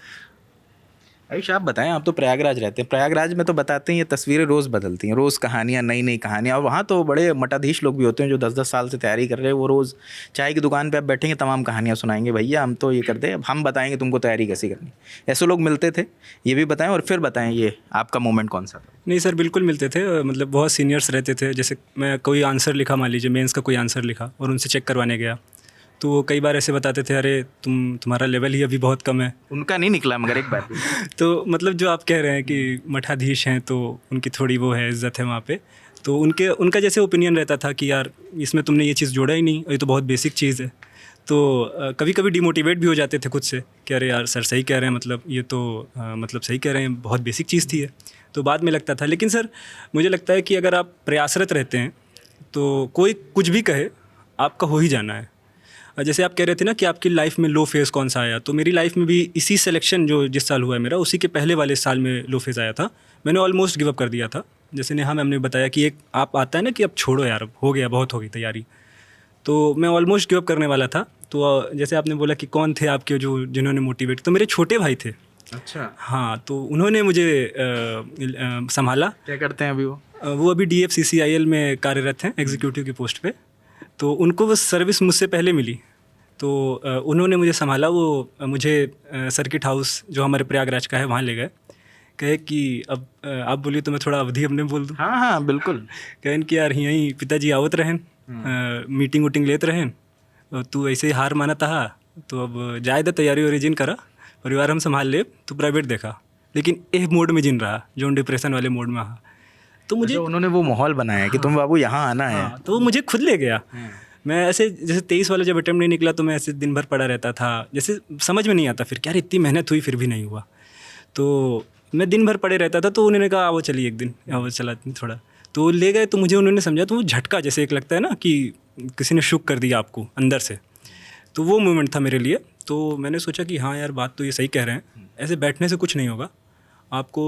आयुष आप बताएं, आप तो प्रयागराज रहते हैं, प्रयागराज में तो बताते हैं ये तस्वीरें रोज़ बदलती हैं, रोज़ कहानियाँ, नई नई कहानियाँ, और वहाँ तो बड़े मठाधीश लोग भी होते हैं जो 10-10 साल से तैयारी कर रहे हैं, वो रोज़ चाय की दुकान पे आप बैठेंगे तमाम कहानियाँ सुनाएंगे, भैया हम तो ये करते हैं, हम बताएंगे तुमको तैयारी कैसी करनी। ऐसे लोग मिलते थे, ये भी बताएं, और फिर बताएं ये आपका मोमेंट कौन सा था? नहीं सर, बिल्कुल मिलते थे, मतलब बहुत सीनियर्स रहते थे। जैसे मैं कोई आंसर लिखा, मान लीजिए मेंस का कोई आंसर लिखा और उनसे चेक करवाने गया, तो वो कई बार ऐसे बताते थे, अरे तुम्हारा लेवल ही अभी बहुत कम है। उनका नहीं निकला मगर एक बार तो मतलब जो आप कह रहे हैं कि मठाधीश हैं तो उनकी थोड़ी वो है, इज्जत है वहाँ पे, तो उनका जैसे ओपिनियन रहता था कि यार इसमें तुमने ये चीज़ जोड़ा ही नहीं, ये तो बहुत बेसिक चीज़ है। तो कभी कभी डिमोटिवेट भी हो जाते थे खुद से कि अरे यार सर सही कह रहे हैं, मतलब ये तो मतलब सही कह रहे हैं, बहुत बेसिक चीज़ थी है। तो बाद में लगता था, लेकिन सर मुझे लगता है कि अगर आप प्रयासरत रहते हैं तो कोई कुछ भी कहे आपका हो ही जाना है। जैसे आप कह रहे थे ना कि आपकी लाइफ में लो फेज़ कौन सा आया, तो मेरी लाइफ में भी इसी सिलेक्शन जो जिस साल हुआ है मेरा, उसी के पहले वाले साल में लो फेज़ आया था। मैंने ऑलमोस्ट गिव अप कर दिया था। जैसे नेहा मैम ने बताया कि एक आप आता है ना कि अब छोड़ो यार, अब हो गया, बहुत हो गई तैयारी, तो मैं ऑलमोस्ट गिव अप करने वाला था। तो जैसे आपने बोला कि कौन थे आपके जो जिन्होंने मोटिवेट, तो मेरे छोटे भाई थे। अच्छा, हाँ, तो उन्होंने मुझे संभाला। क्या करते हैं अभी वो अभी DFCCIL में कार्यरत हैं, एग्जीक्यूटिव की पोस्ट पे। तो उनको वो सर्विस मुझसे पहले मिली, तो उन्होंने मुझे संभाला। वो मुझे सर्किट हाउस जो हमारे प्रयागराज का है वहाँ ले गए, कहे कि अब आप बोलिए तो मैं थोड़ा अवधि अपने बोल दूँ। हाँ हाँ बिल्कुल। कहें कि यार यहीं पिताजी आवत रहें, मीटिंग वूटिंग लेते रहें, तू ऐसे ही हार माना था, तो अब जाए द तैयारी और जिन करा, परिवार हम संभाल ले, तू प्राइवेट देखा, लेकिन एक मोड में जिन रहा जो डिप्रेशन वाले मोड में। हाँ, तो मुझे उन्होंने वो माहौल बनाया कि तुम बाबू यहाँ आना है। तो वो मुझे खुद ले गया। मैं ऐसे जैसे 23 वाला जब अटेम्प्ट नहीं निकला तो मैं ऐसे दिन भर पड़ा रहता था, जैसे समझ में नहीं आता फिर क्या इतनी मेहनत हुई फिर भी नहीं हुआ। तो मैं दिन भर पड़े रहता था, तो उन्होंने कहा वो चलिए एक दिन वो चला थोड़ा, तो ले गए। तो मुझे उन्होंने समझा, तो वो झटका जैसे एक लगता है ना कि किसी ने शुक कर दिया आपको अंदर से, तो वो मोमेंट था मेरे लिए। तो मैंने सोचा कि हाँ यार बात तो ये सही कह रहे हैं, ऐसे बैठने से कुछ नहीं होगा, आपको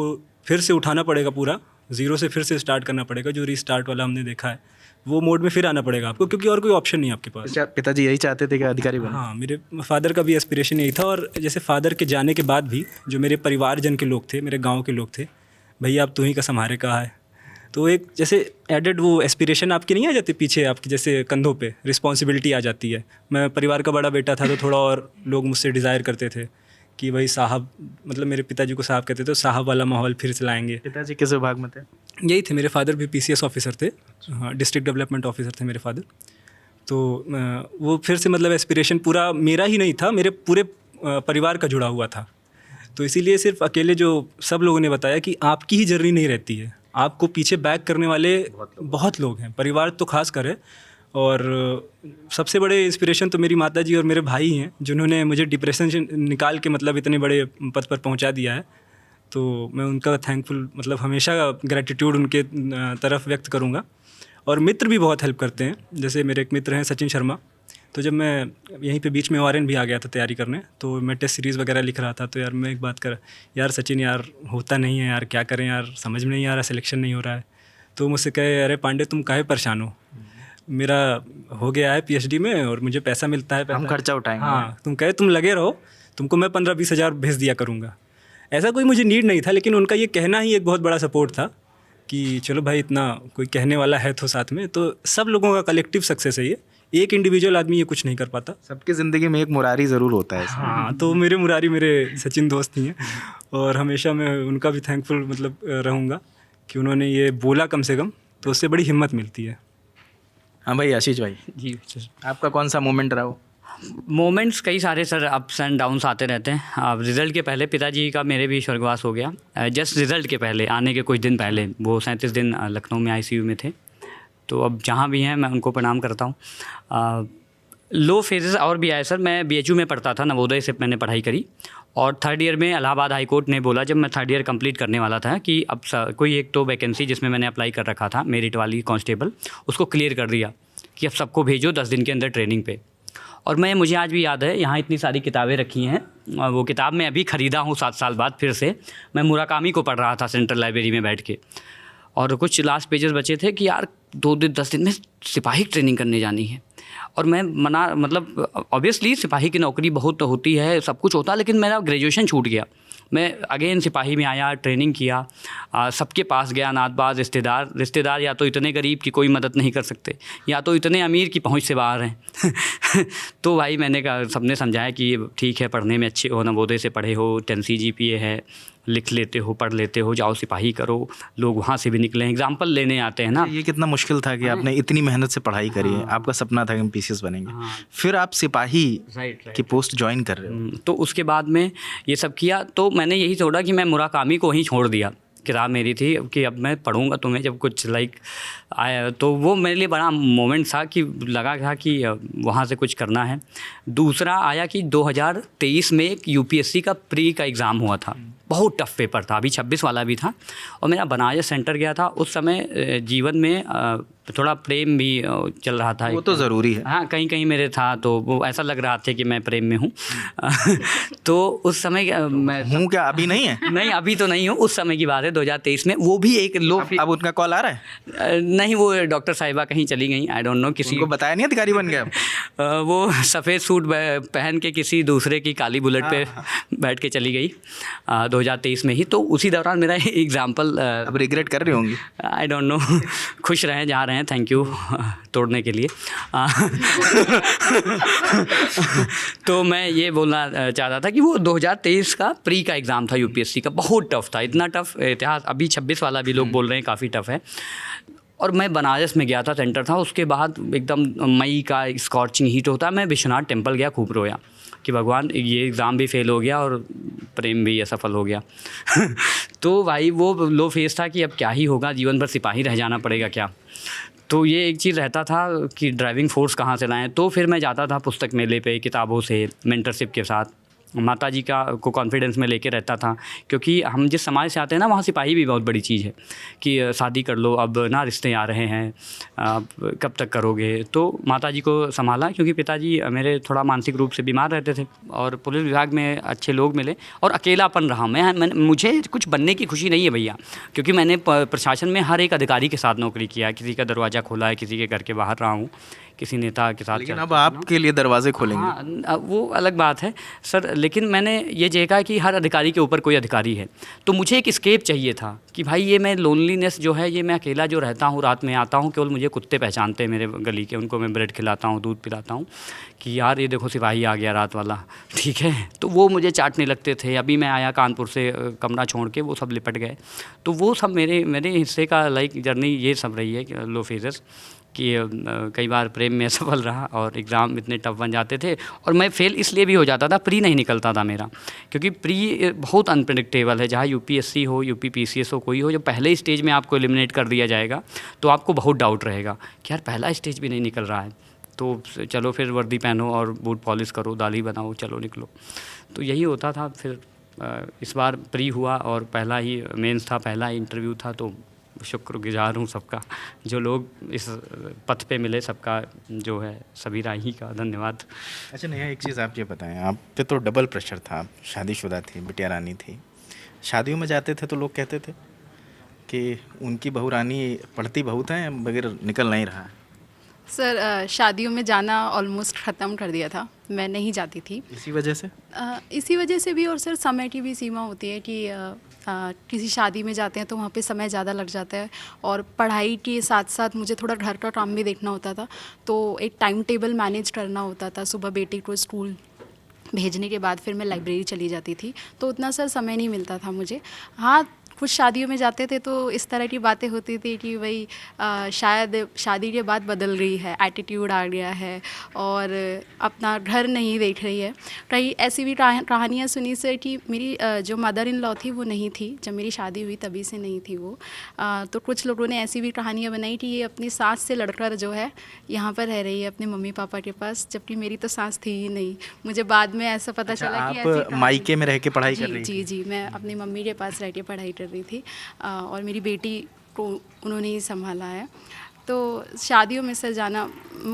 फिर से उठाना पड़ेगा, पूरा ज़ीरो से फिर से स्टार्ट करना पड़ेगा। जो रीस्टार्ट वाला हमने देखा है वो मोड में फिर आना पड़ेगा आपको, क्योंकि और कोई ऑप्शन नहीं है आपके पास। पिताजी यही चाहते थे कि अधिकारी बने? हाँ, मेरे फादर का भी एस्पिरेशन यही था। और जैसे फादर के जाने के बाद भी जो मेरे परिवारजन के लोग थे, मेरे गांव के लोग थे, भैया अब तू ही का संभारे कहा है, तो एक जैसे एडेड वो एस्पिरेशन आपकी नहीं आ जाती पीछे, आपकी जैसे कंधों पे रिस्पॉन्सिबिलिटी आ जाती है। मैं परिवार का बड़ा बेटा था, तो थोड़ा और लोग मुझसे डिज़ायर करते थे कि भाई साहब, मतलब मेरे पिताजी को साहब कहते थे, तो साहब वाला माहौल फिर से लाएंगे। पिताजी किस विभाग में थे? यही थे, मेरे फादर भी PCS ऑफिसर थे, डिस्ट्रिक्ट डेवलपमेंट ऑफिसर थे मेरे फादर। तो वो फिर से मतलब एस्पिरेशन पूरा मेरा ही नहीं था, मेरे पूरे परिवार का जुड़ा हुआ था। तो इसीलिए सिर्फ अकेले जो सब लोगों ने बताया कि आपकी ही जर्नी नहीं रहती है, आपको पीछे बैक करने वाले बहुत लोग हैं, परिवार तो खास कर है। और सबसे बड़े इंस्पिरेशन तो मेरी माताजी और मेरे भाई हैं, जिन्होंने मुझे डिप्रेशन से निकाल के मतलब इतने बड़े पद पर पहुंचा दिया है। तो मैं उनका थैंकफुल, मतलब हमेशा ग्रेटिट्यूड उनके तरफ व्यक्त करूंगा। और मित्र भी बहुत हेल्प करते हैं, जैसे मेरे एक मित्र हैं सचिन शर्मा। तो जब मैं यहीं पे बीच में ORN भी आ गया था तैयारी करने, तो मैं टेस्ट सीरीज़ वगैरह लिख रहा था, तो यार मैं एक बात कर, यार सचिन यार होता नहीं है यार, क्या करें यार, समझ में नहीं आ रहा, सिलेक्शन नहीं हो रहा है। तो मुझसे कहे, अरे पांडे तुम काहे परेशान हो, मेरा हो गया है PhD में और मुझे पैसा मिलता है, हम खर्चा उठाएंगे। हाँ, तुम कहे तुम लगे रहो, तुमको मैं 15-20 हज़ार भेज दिया करूँगा। ऐसा कोई मुझे नीड नहीं था, लेकिन उनका ये कहना ही एक बहुत बड़ा सपोर्ट था कि चलो भाई इतना कोई कहने वाला है तो साथ में। तो सब लोगों का कलेक्टिव सक्सेस है ये, एक इंडिविजुअल आदमी ये कुछ नहीं कर पाता। सबकी ज़िंदगी में एक मुरारी ज़रूर होता है। हाँ, तो मेरे मुरारी मेरे सचिन दोस्त ही हैं, और हमेशा मैं उनका भी थैंकफुल मतलब रहूँगा कि उन्होंने ये बोला कम से कम, तो उससे बड़ी हिम्मत मिलती है। हाँ भाई आशीष भाई, जी सर। आपका कौन सा मोमेंट रहा हो? मोमेंट्स कई सारे सर, अप्स एंड डाउन्स आते रहते हैं। अब रिज़ल्ट के पहले पिताजी का मेरे भी स्वर्गवास हो गया। जस्ट रिज़ल्ट के पहले, आने के कुछ दिन पहले, वो 37 दिन लखनऊ में ICU में थे। तो अब जहाँ भी हैं मैं उनको प्रणाम करता हूँ। लो फेजेस और भी आए सर। मैं BHU में पढ़ता था, नवोदय से मैंने पढ़ाई करी, और 3rd ईयर में इलाहाबाद हाई कोर्ट ने बोला, जब मैं 3rd ईयर कंप्लीट करने वाला था, कि अब कोई एक तो वैकेंसी जिसमें मैंने अप्लाई कर रखा था मेरिट वाली कांस्टेबल, उसको क्लियर कर दिया कि अब सबको भेजो 10 दिन के अंदर ट्रेनिंग पे। और मुझे आज भी याद है, यहाँ इतनी सारी किताबें रखी हैं, वो किताब मैं अभी ख़रीदा हूँ 7 साल बाद फिर से। मैं मुराकामी को पढ़ रहा था सेंट्रल लाइब्रेरी में बैठ के, और कुछ लास्ट पेजेस बचे थे कि यार 2 दिन 10 दिन में सिपाही ट्रेनिंग करने जानी है। और मैं मतलब ऑब्वियसली सिपाही की नौकरी बहुत होती है, सब कुछ होता है, लेकिन मेरा ग्रेजुएशन छूट गया। मैं अगेन सिपाही में आया, ट्रेनिंग किया, सबके पास गया, नातबाज रिश्तेदार या तो इतने गरीब की कोई मदद नहीं कर सकते, या तो इतने अमीर की पहुंच से बाहर हैं। तो भाई मैंने कहा, सबने समझाया कि ठीक है, पढ़ने में अच्छे हो, नवोदय से पढ़े हो, 10 GPA है, लिख लेते हो, पढ़ लेते हो, जाओ सिपाही करो। लोग वहाँ से भी निकले, एग्जाम्पल लेने आते हैं ना। ये कितना मुश्किल था कि आपने इतनी मेहनत से पढ़ाई करी है, आपका सपना था कि हम PCS बनेंगे, फिर आप सिपाही की पोस्ट ज्वाइन कर रहे हो। तो उसके बाद में ये सब किया, तो मैंने यही सोचा कि मैं मुराकामी को वहीं छोड़ दिया। किताब मेरी थी कि अब मैं पढ़ूंगा तुम्हें, जब कुछ आया, तो वो मेरे लिए बड़ा मोमेंट था कि लगा था कि वहाँ से कुछ करना है। दूसरा आया कि 2023 में एक UPSC का प्री का एग्ज़ाम हुआ था, बहुत टफ पेपर था, अभी 26 वाला भी था, और मेरा बनारस सेंटर गया था। उस समय जीवन में थोड़ा प्रेम भी चल रहा था, वो तो ज़रूरी है। हाँ, कहीं मेरे था, तो वो ऐसा लग रहा था कि मैं प्रेम में हूँ। तो उस समय मैं हूँ क्या, अभी नहीं है? नहीं, अभी तो नहीं हूँ, उस समय की बात है 2023 में। वो भी एक लो अब उनका कॉल आ रहा है? नहीं, वो डॉक्टर साहिबा कहीं चली गई, आई डोंट नो, किसी को बताया नहीं अधिकारी बन गया? वो सफ़ेद सूट पहन के किसी दूसरे की काली बुलेट पे बैठ के चली गई 2023 में ही। तो उसी दौरान मेरा एग्जाम्पल, अब रिग्रेट कर रही होंगी? आई डोंट नो, खुश रहें जहाँ रहें, थैंक यू तोड़ने के लिए। तो मैं ये बोलना चाहता था कि वो 2023 का प्री का एग्ज़ाम था UPSC का, बहुत टफ था, इतना टफ इतिहास, अभी 26 वाला भी लोग बोल रहे हैं काफ़ी टफ है। और मैं बनारस में गया था, सेंटर था, उसके बाद एकदम मई का स्कॉर्चिंग हीट होता है, मैं विश्वनाथ टेम्पल गया, खूब रोया कि भगवान ये एग्ज़ाम भी फेल हो गया और प्रेम भी असफल हो गया। तो भाई वो लो फेज था कि अब क्या ही होगा, जीवन भर सिपाही रह जाना पड़ेगा क्या। तो ये एक चीज़ रहता था कि ड्राइविंग फोर्स कहाँ से लाएं। तो फिर मैं जाता था पुस्तक मेले पे किताबों से, मेंटरशिप के साथ। माता जी का को कॉन्फिडेंस में लेके रहता था, क्योंकि हम जिस समाज से आते हैं ना, वहाँ सिपाही भी बहुत बड़ी चीज़ है कि शादी कर लो, अब ना रिश्ते आ रहे हैं, अब कब तक करोगे। तो माता जी को संभाला, क्योंकि पिताजी मेरे थोड़ा मानसिक रूप से बीमार रहते थे और पुलिस विभाग में अच्छे लोग मिले और अकेलापन रहा। मुझे कुछ बनने की खुशी नहीं है भैया, क्योंकि मैंने प्रशासन में हर एक अधिकारी के साथ नौकरी किया है, किसी का दरवाज़ा खोला है, किसी के घर के बाहर रहा हूँ, किसी नेता के साथ। लेकिन अब आपके लिए दरवाजे खोलेंगे। हाँ, वो अलग बात है सर, लेकिन मैंने ये देखा कि हर अधिकारी के ऊपर कोई अधिकारी है, तो मुझे एक एस्केप चाहिए था कि भाई ये मैं लोनलीनेस जो है, ये मैं अकेला जो रहता हूँ, रात में आता हूँ, केवल मुझे कुत्ते पहचानते हैं मेरे गली के, उनको मैं ब्रेड खिलाता हूँ, दूध पिलाता हूँ कि यार ये देखो सिपाही आ गया रात वाला, ठीक है। तो वो मुझे चाटने लगते थे। अभी मैं आया कानपुर से, कमरा छोड़ के, वो सब लिपट गए। तो वो सब मेरे हिस्से का लाइक जर्नी ये सब रही है, लो फेजेस, कि कई बार प्रेम में सफल रहा और एग्ज़ाम इतने टफ बन जाते थे। और मैं फ़ेल इसलिए भी हो जाता था, प्री नहीं निकलता था मेरा, क्योंकि प्री बहुत अनप्रेडिक्टेबल है। जहाँ यूपीएससी हो, यूपी पीसीएस हो, कोई हो, जब पहले स्टेज में आपको एलिमिनेट कर दिया जाएगा तो आपको बहुत डाउट रहेगा कि यार पहला स्टेज भी नहीं निकल रहा है, तो चलो फिर वर्दी पहनो और बूट पॉलिश करो, दाढ़ी बनाओ, चलो निकलो। तो यही होता था। फिर इस बार प्री हुआ और पहला ही मेंस था, पहला ही इंटरव्यू था। तो शुक्रगुजार हूँ सबका, जो लोग इस पथ पे मिले, सबका जो है सभी राही का धन्यवाद। अच्छा नेहा, एक चीज़ आप ये बताएं, आप पे तो डबल प्रेशर था, आप शादीशुदा थी, बिटिया रानी थी। शादियों में जाते थे तो लोग कहते थे कि उनकी बहू रानी पढ़ती बहुत है मगर निकल नहीं रहा है। सर शादियों में जाना ऑलमोस्ट ख़त्म कर दिया था, मैं नहीं जाती थी। इसी वजह से इसी वजह से भी, और सर समय की भी सीमा होती है कि किसी शादी में जाते हैं तो वहाँ पे समय ज़्यादा लग जाता है, और पढ़ाई के साथ साथ मुझे थोड़ा घर का काम भी देखना होता था, तो एक टाइम टेबल मैनेज करना होता था। सुबह बेटी को स्कूल भेजने के बाद फिर मैं लाइब्रेरी चली जाती थी, तो उतना सर समय नहीं मिलता था मुझे। हाँ, कुछ शादियों में जाते थे तो इस तरह की बातें होती थी कि भाई शायद शादी के बाद बदल रही है, एटीट्यूड आ गया है और अपना घर नहीं देख रही है। कई ऐसी भी कहानियाँ सुनी सर कि मेरी जो मदर इन लॉ थी वो नहीं थी जब मेरी शादी हुई, तभी से नहीं थी वो। तो कुछ लोगों ने ऐसी भी कहानियाँ बनाई कि ये अपनी सास से लड़कर जो है यहाँ पर रह रही है अपने मम्मी पापा के पास, जबकि मेरी तो सास थी ही नहीं। मुझे बाद में ऐसा पता चला कि आप मायके में रह के पढ़ाई कर रही थी। जी, मैं अपनी मम्मी के पास रह के पढ़ाई कर रही थी और मेरी बेटी को उन्होंने ही संभाला है। तो शादियों में सर जाना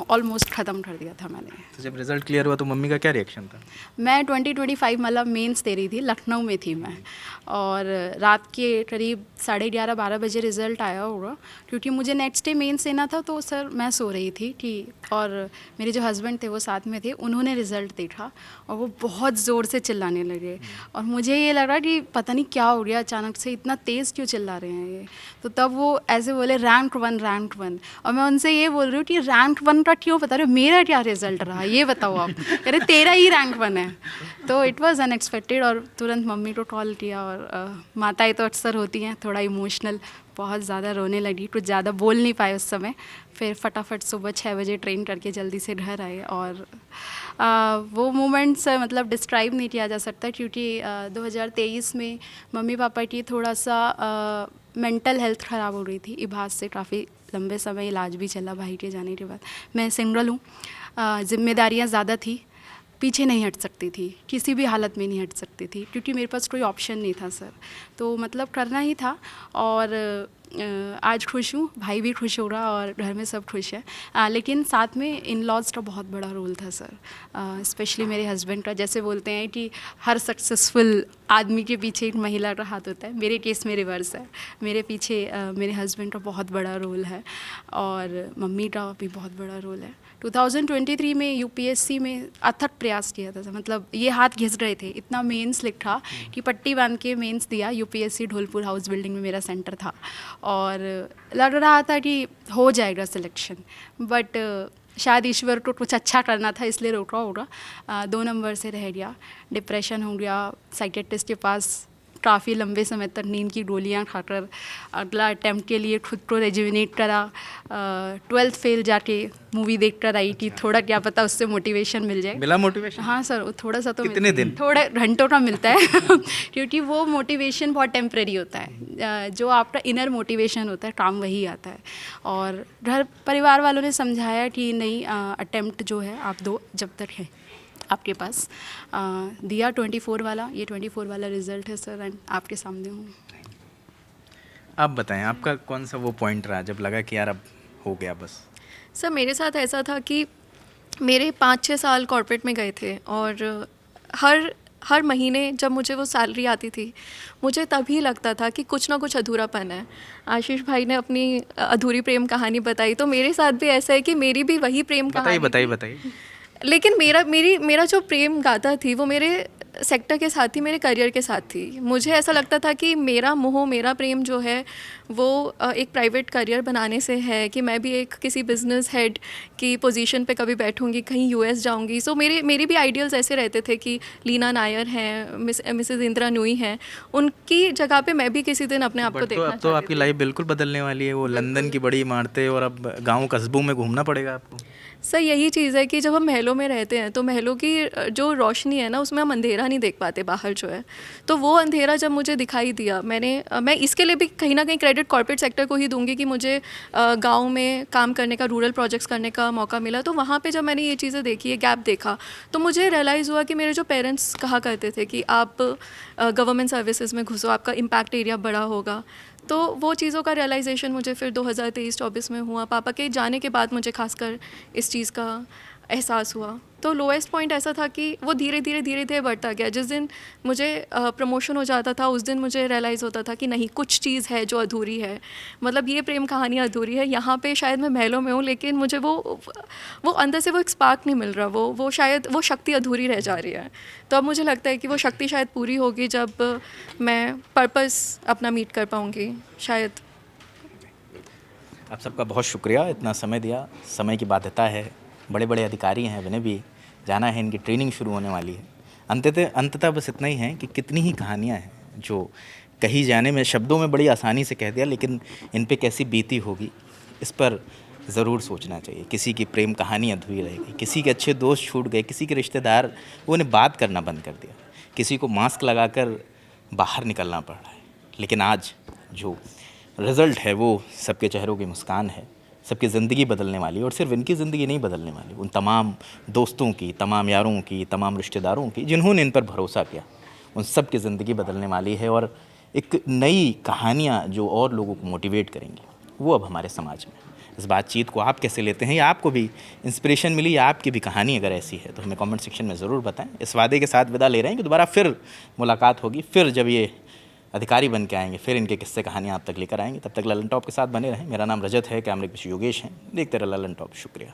ऑलमोस्ट ख़त्म कर दिया था मैंने। तो जब रिज़ल्ट क्लियर हुआ तो मम्मी का क्या रिएक्शन था? मैं 2025 मतलब मेंस दे रही थी, लखनऊ में थी मैं, और रात के करीब 11:30-12 बजे रिज़ल्ट आया होगा, क्योंकि मुझे नेक्स्ट डे मेंस देना था। तो सर मैं सो रही थी कि, और मेरे जो हस्बैंड थे वो साथ में थे, उन्होंने रिज़ल्ट देखा और वो बहुत ज़ोर से चिल्लाने लगे और मुझे ये लगा कि पता नहीं क्या हो गया, अचानक से इतना तेज़ क्यों चिल्ला रहे हैं ये। तो तब वो ऐसे बोले रैंक वन, और मैं उनसे ये बोल रही हूँ कि रैंक 1 का क्यों बता रहे हो, मेरा क्या रिज़ल्ट रहा ये बताओ आप। कह रहे तेरा ही रैंक 1 है। तो इट वाज अनएक्सपेक्टेड, और तुरंत मम्मी को कॉल किया, और माताएं तो अक्सर होती हैं थोड़ा इमोशनल, बहुत ज़्यादा रोने लगी, कुछ ज़्यादा बोल नहीं पाए उस समय। फिर फटाफट सुबह 6 बजे ट्रेन करके जल्दी से घर आए, और वो मोमेंट्स मतलब डिस्क्राइब नहीं किया जा सकता, क्योंकि 2023 में मम्मी पापा की थोड़ा सा मेंटल हेल्थ ख़राब हो रही थी। इबास से काफ़ी लंबे समय इलाज भी चला भाई के जाने के बाद। मैं सिंगल हूँ, जिम्मेदारियाँ ज़्यादा थी, पीछे नहीं हट सकती थी, किसी भी हालत में नहीं हट सकती थी, क्योंकि मेरे पास कोई ऑप्शन नहीं था सर। तो मतलब करना ही था, और आज खुश हूँ, भाई भी खुश हो रहा और घर में सब खुश है। लेकिन साथ में इन लॉज का बहुत बड़ा रोल था सर, स्पेशली मेरे हस्बैंड का। जैसे बोलते हैं कि हर सक्सेसफुल आदमी के पीछे एक महिला का हाथ होता है, मेरे केस में रिवर्स है। मेरे पीछे मेरे हस्बैंड का बहुत बड़ा रोल है, और मम्मी का भी बहुत बड़ा रोल है। 2023 में यूपीएससी में अथक प्रयास किया था, मतलब ये हाथ घिस रहे थे, इतना मेंस लिखा कि पट्टी बांध के मेंस दिया। यूपीएससी ढोलपुर हाउस बिल्डिंग में मेरा सेंटर था, और लग रहा था कि हो जाएगा सिलेक्शन, बट शायद ईश्वर को कुछ अच्छा करना था इसलिए रोका होगा। 2 नंबर से रह गया, डिप्रेशन हो गया, साइकियाट्रिस्ट के पास काफ़ी लंबे समय तक नींद की गोलियां खाकर अगला अटैम्प्ट के लिए खुद को रेजुविनेट करा। 12th फेल जाके मूवी देख कर आई कि थोड़ा क्या पता उससे मोटिवेशन मिल जाए। मिला मोटिवेशन? हाँ सर, वो थोड़ा सा तो कितने दिन? थोड़े घंटों का मिलता है क्योंकि वो मोटिवेशन बहुत टेम्परेरी होता है। जो आपका इनर मोटिवेशन होता है, काम वही आता है। और घर परिवार वालों ने समझाया कि नहीं, अटैम्प्ट जो है आप दो जब तक है आपके पास। दिया 24 वाला, ये 24 वाला रिज़ल्ट है सर, एंड आपके सामने हूँ। आप बताएं, आपका कौन सा वो पॉइंट रहा जब लगा कि यार अब हो गया बस? सर मेरे साथ ऐसा था कि मेरे 5-6 साल कॉर्पोरेट में गए थे और हर महीने जब मुझे वो सैलरी आती थी, मुझे तभी लगता था कि कुछ ना कुछ अधूरापन है। आशीष भाई ने अपनी अधूरी प्रेम कहानी बताई, तो मेरे साथ भी ऐसा है कि मेरी भी वही प्रेम कहानी बताइए। लेकिन मेरा जो प्रेम गाथा थी वो मेरे सेक्टर के साथ थी, मेरे करियर के साथ थी। मुझे ऐसा लगता था कि मेरा मोह, मेरा प्रेम जो है वो एक प्राइवेट करियर बनाने से है, कि मैं भी एक किसी बिजनेस हेड की पोजीशन पे कभी बैठूंगी, कहीं यूएस जाऊंगी। सो मेरी भी आइडियल्स ऐसे रहते थे कि लीना नायर हैं, मिसेस इंदिरा नूई हैं, उनकी जगह पे मैं भी किसी दिन अपने आप को देखना अब तो आपकी लाइफ बिल्कुल बदलने वाली है। वो लंदन की बड़ी इमारतें और अब गाँव कस्बों में घूमना पड़ेगा आपको। सर यही चीज़ है कि जब हम महलों में रहते हैं तो महलों की जो रोशनी है ना, उसमें हम अंधेरा नहीं देख पाते बाहर जो है। तो वो अंधेरा जब मुझे दिखाई दिया, मैं इसके लिए भी कहीं ना कहीं क्रेडिट कॉर्पोरेट सेक्टर को ही दूंगी कि मुझे गांव में काम करने का, रूरल प्रोजेक्ट्स करने का मौका मिला। तो वहाँ पे जब मैंने ये चीज़ें देखी, ये गैप देखा, तो मुझे रियलाइज़ हुआ कि मेरे जो पेरेंट्स कहा करते थे कि आप गवर्नमेंट सर्विसेज में घुसो, आपका इम्पैक्ट एरिया बड़ा होगा, तो वो चीज़ों का रियलाइजेशन मुझे फिर 2023-24 में हुआ। पापा के जाने के बाद मुझे खासकर इस चीज़ का एहसास हुआ। तो लोएस्ट पॉइंट ऐसा था कि वो धीरे धीरे बढ़ता गया। जिस दिन मुझे प्रमोशन हो जाता था, उस दिन मुझे रियलाइज़ होता था कि नहीं, कुछ चीज़ है जो अधूरी है। मतलब ये प्रेम कहानी अधूरी है। यहाँ पे शायद मैं महलों में हूँ, लेकिन मुझे वो अंदर से वो एक स्पार्क नहीं मिल रहा, वो शायद वो शक्ति अधूरी रह जा रही है। तो अब मुझे लगता है कि वो शक्ति शायद पूरी होगी जब मैं पर्पस अपना मीट कर पाऊँगी शायद। आप सबका बहुत शुक्रिया, इतना समय दिया। समय की बाध्यता है, बड़े बड़े अधिकारी हैं, उन्हें भी जाना है, इनकी ट्रेनिंग शुरू होने वाली है। अंततः बस इतना ही है कि कितनी ही कहानियाँ हैं जो कही जाने में, शब्दों में बड़ी आसानी से कह दिया, लेकिन इन पे कैसी बीती होगी इस पर ज़रूर सोचना चाहिए। किसी की प्रेम कहानी अधूरी रहेगी, किसी के अच्छे दोस्त छूट गए, किसी के रिश्तेदार वो उन्हें बात करना बंद कर दिया, किसी को मास्क लगाकर बाहर निकलना पड़ रहा है। लेकिन आज जो रिज़ल्ट है वो सबके चेहरों की मुस्कान है, सबकी ज़िंदगी बदलने वाली है। और सिर्फ इनकी ज़िंदगी नहीं बदलने वाली, उन तमाम दोस्तों की, तमाम यारों की, तमाम रिश्तेदारों की जिन्होंने इन पर भरोसा किया, उन सब की ज़िंदगी बदलने वाली है। और एक नई कहानियाँ जो और लोगों को मोटिवेट करेंगी, वो अब हमारे समाज में। इस बातचीत को आप कैसे लेते हैं, या आपको भी इंस्पिरेशन मिली, या आपकी भी कहानी अगर ऐसी है तो हमें कमेंट सेक्शन में ज़रूर बताएं। इस वादे के साथ विदा ले रहे हैं कि दोबारा फिर मुलाकात होगी, फिर जब ये अधिकारी बन के आएंगे, फिर इनके किस्से कहानियाँ आप तक लेकर आएंगे। तब तक ललन टॉप के साथ बने रहें। मेरा नाम रजत है, कैमरे पे योगेश हैं। देखते रहे ललन टॉप। शुक्रिया।